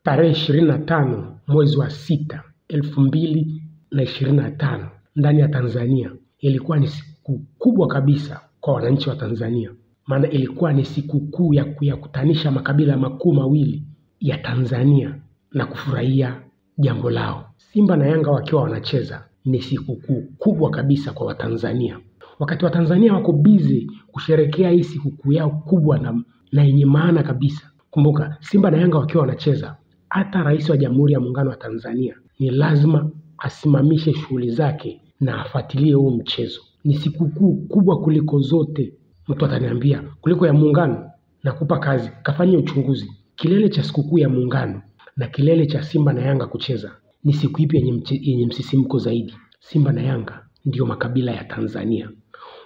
tarehe 25 mwezi wa 6 2025 ndani ya Tanzania ilikuwa ni siku kubwa kabisa kwa wananchi wa Tanzania. Maana ilikuwa ni siku kuu ya kuyakutanisha makabila makuu mawili ya Tanzania na kufurahia jambo lao. Simba na Yanga wakiwa wanacheza ni siku kuu kubwa kabisa kwa Watanzania. Wakati Watanzania wako busy kusherehekea hii siku kuu yao kubwa na yenye maana kabisa. Kumbuka, Simba na Yanga wakiwa wanacheza, hata Rais wa Jamhuri ya Muungano wa Tanzania ni lazima asimamishe shughuli zake na afuatilie huu mchezo. Ni sikukuu kubwa kuliko zote. Mtu ataniambia kuliko ya Muungano, nakupa kazi, kafanye uchunguzi. Kilele cha sikukuu ya Muungano na kilele cha Simba na Yanga kucheza ni siku ipi yenye msisimko zaidi? Simba na Yanga ndio makabila ya Tanzania.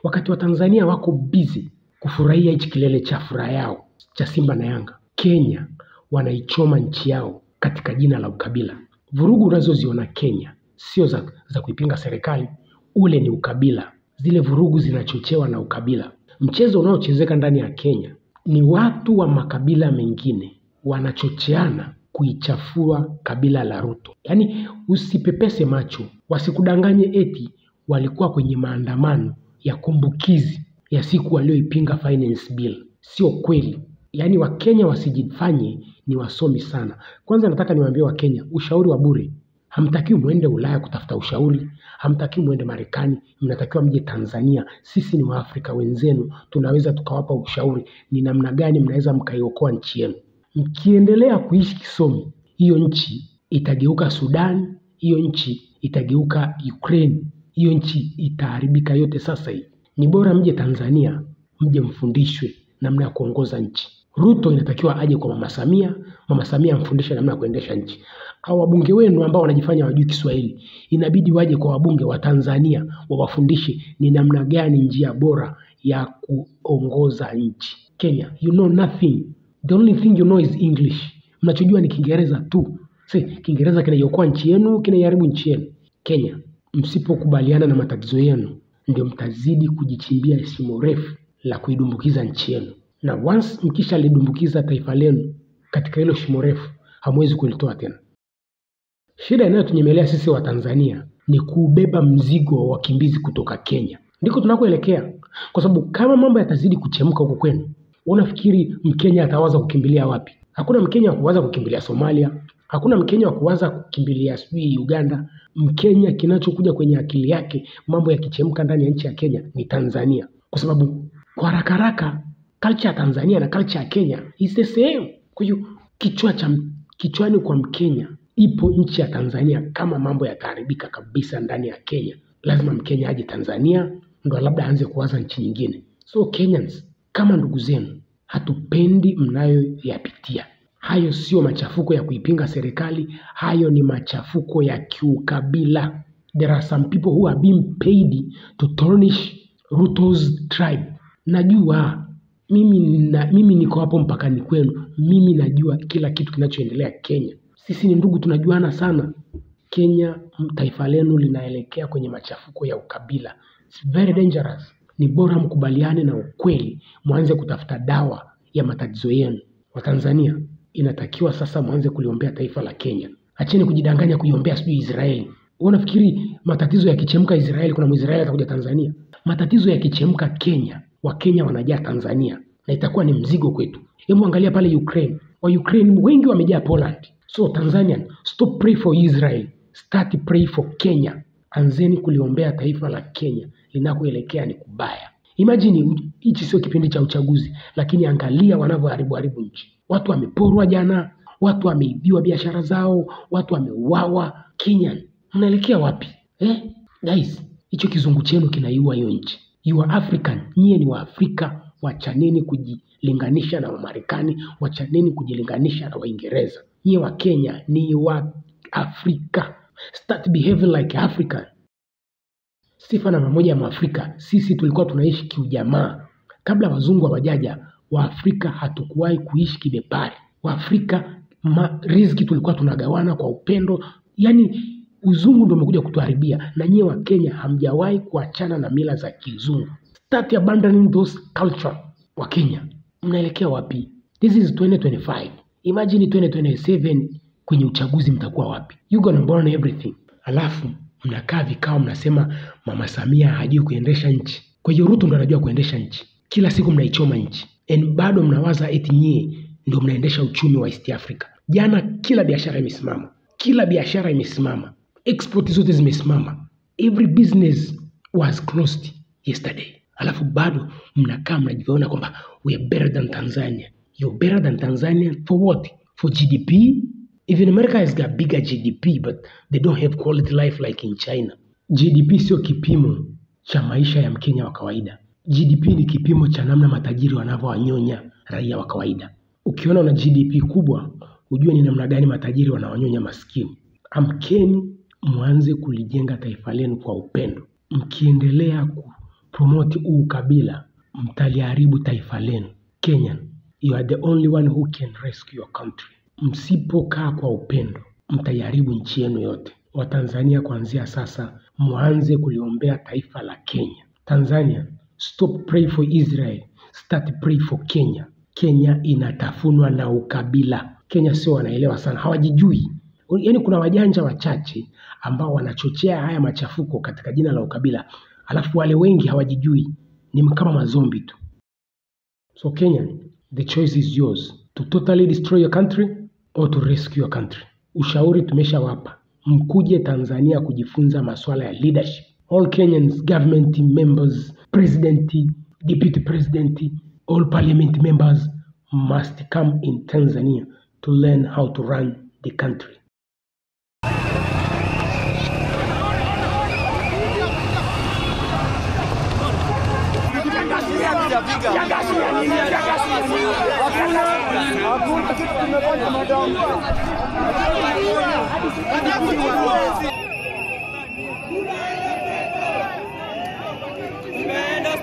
Wakati wa Tanzania wako busy kufurahia hichi kilele cha furaha yao cha Simba na Yanga, Kenya wanaichoma nchi yao katika jina la ukabila. Vurugu unazoziona Kenya sio za kuipinga serikali, ule ni ukabila. Zile vurugu zinachochewa na ukabila. Mchezo unaochezeka ndani ya Kenya ni watu wa makabila mengine wanachocheana kuichafua kabila la Ruto. Yaani usipepese macho, wasikudanganye eti walikuwa kwenye maandamano ya kumbukizi ya siku walioipinga finance bill. Sio kweli. Yaani Wakenya wasijifanye ni wasomi sana. Kwanza nataka niwaambie Wakenya, ushauri wa bure. Hamtakiwi muende Ulaya kutafuta ushauri, hamtakiwi muende Marekani, mnatakiwa mje Tanzania. Sisi ni Waafrika wenzenu, tunaweza tukawapa ushauri ni namna gani mnaweza mkaiokoa nchi yenu. Mkiendelea kuishi kisomi, hiyo nchi itageuka Sudan, hiyo nchi itageuka Ukraine, hiyo nchi itaharibika yote sasa hivi. Ni bora mje Tanzania, mje mfundishwe namna ya kuongoza nchi. Ruto inatakiwa aje kwa Mama Samia amfundishe namna ya kuendesha nchi. Hao wabunge wenu ambao wanajifanya hawajui Kiswahili, inabidi waje kwa wabunge wa Tanzania wawafundishe ni namna gani njia bora ya kuongoza nchi. Kenya, you know nothing. The only thing you know is English. Mnachojua ni Kiingereza tu. Kiingereza kinaiokoa nchi yenu, kinaiharibu nchi yenu. Kenya, msipokubaliana na matatizo yenu, ndio mtazidi kujichimbia shimo refu la kuidumbukiza nchi yenu. Na once mkisha lidumbukiza taifa lenu katika hilo shimo refu, hamwezi kulitoa tena. Shida inayotunyemelea sisi wa Tanzania ni kubeba mzigo wa wakimbizi kutoka Kenya. Ndiko tunakoelekea. Kwa sababu kama mambo yatazidi kuchemka huko kwenu, unafikiri Mkenya atawaza kukimbilia wapi? Hakuna Mkenya wa kuwaza kukimbilia Somalia, hakuna Mkenya wa kuwaza kukimbilia Uganda. Mkenya kinachokuja kwenye akili yake mambo yakichemka ndani ya nchi ya Kenya ni Tanzania. Kwa sababu kwa haraka culture ya Tanzania na culture ya Kenya is the same. Kwa hiyo kichwani kwa Mkenya ipo nchi ya Tanzania. Kama mambo yataharibika kabisa ndani ya Kenya, lazima Mkenya aje Tanzania ndo labda aanze kuwaza nchi nyingine. So Kenyans, kama ndugu zenu, hatupendi mnayoyapitia. Hayo sio machafuko ya kuipinga serikali, hayo ni machafuko ya kiukabila. There are some people who are being paid to tarnish Ruto's tribe. Najua mimi niko hapo mpakani kwenu, mimi najua kila kitu kinachoendelea Kenya. Sisi ni ndugu, tunajuana sana. Kenya, taifa lenu linaelekea kwenye machafuko ya ukabila. It's very dangerous. Ni bora mkubaliane na ukweli, mwanze kutafuta dawa ya matatizo yenu. Wa Tanzania, inatakiwa sasa mwanze kuliombea taifa la Kenya. Acheni kujidanganya kuiombea sijui Israeli. Unafikiri matatizo yakichemka Israeli kuna Mwisraeli atakuja Tanzania? Matatizo yakichemka Kenya, Wakenya wanajaa Tanzania na itakuwa ni mzigo kwetu. Hebu angalia pale Ukraine. Wa Ukraine wengi wamejaa Poland. So Tanzanian, stop pray for Israel. Start pray for Kenya. Anzeni kuliombea taifa la Kenya. Linakoelekea ni kubaya. Imagine hichi sio kipindi cha uchaguzi, lakini angalia wanavyoharibu nchi. Watu wameporwa jana, watu wameibiwa biashara zao, watu wameuawa. Kenya, mnaelekea wapi? Guys, hicho kizungu chenu kinaiua hiyo nchi. You are African, nyie ni Waafrika, wachaneni kujilinganisha na Wamarekani, wachaneni kujilinganisha na Waingereza. Nyie wa Kenya ni wa Afrika. Start behaving like African. Sifa namba moja ya Mwafrika, sisi tulikuwa tunaishi kiujamaa. Kabla wazungu hawajaja, Waafrika hatukuwahi kuishi kibepari. Waafrika riziki tulikuwa tunagawana kwa upendo. Yaani uzungu ndio umekuja kutuharibia, na nyie wa Kenya hamjawahi kuachana na mila za kizungu. Start abandoning those culture. Wa Kenya, mnaelekea wapi? This is 2025. Imagine 2027 kwenye uchaguzi mtakuwa wapi? You gonna burn everything. Alafu mnakaa vikao mnasema Mama Samia hajui kuendesha nchi. Kwa hiyo Ruto ndo anajua kuendesha nchi. Kila siku mnaichoma nchi. And bado mnawaza eti nyie ndio mnaendesha uchumi wa East Africa. Jana kila biashara imesimama. Kila biashara imesimama. Export zote zimesimama. Every business was closed yesterday. Alafu bado mnakaa mnajiona kwamba we are better than Tanzania. You're better than Tanzania for what? For GDP? Even America has got bigger GDP, but they don't have quality life like in China. GDP sio kipimo cha maisha ya Mkenya wa kawaida. GDP ni kipimo cha namna matajiri wanavyowanyonya raia wa kawaida. Ukiona una GDP kubwa, ujue ni namna gani matajiri wanawanyonya maskini. Amkeni mwanze kulijenga taifa lenu kwa upendo. Mkiendelea kupromote ukabila, mtaliharibu taifa lenu. Kenyan, you are the only one who can rescue your country. Msipokaa kwa upendo, mtaiharibu nchi yenu yote. Watanzania kuanzia sasa, mwanze kuliombea taifa la Kenya. Tanzania, stop pray for Israel, start pray for Kenya. Kenya inatafunwa na ukabila. Kenya sio wanaelewa sana, hawajijui. Yaani kuna wajanja wachache ambao wanachochea haya machafuko katika jina la ukabila. Alafu wale wengi hawajijui, ni kama mazombi tu. So Kenya, the choice is yours. To totally destroy your country or to rescue your country. Ushauri tumeshawapa. Mkuje Tanzania kujifunza masuala ya leadership. All Kenyans, government members, president, deputy president, all parliament members must come in Tanzania to learn how to run the country.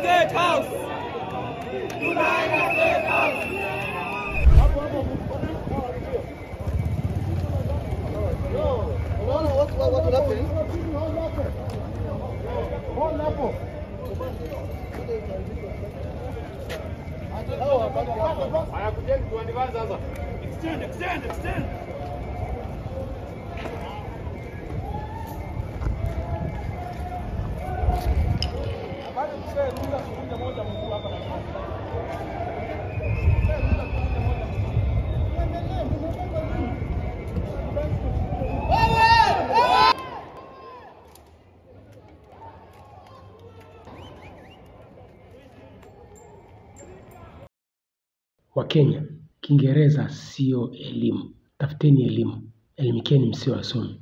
State House. What happened? Extend. Wakenya, Kiingereza sio elimu. Tafuteni elimu. Elimikeni msio wasomi.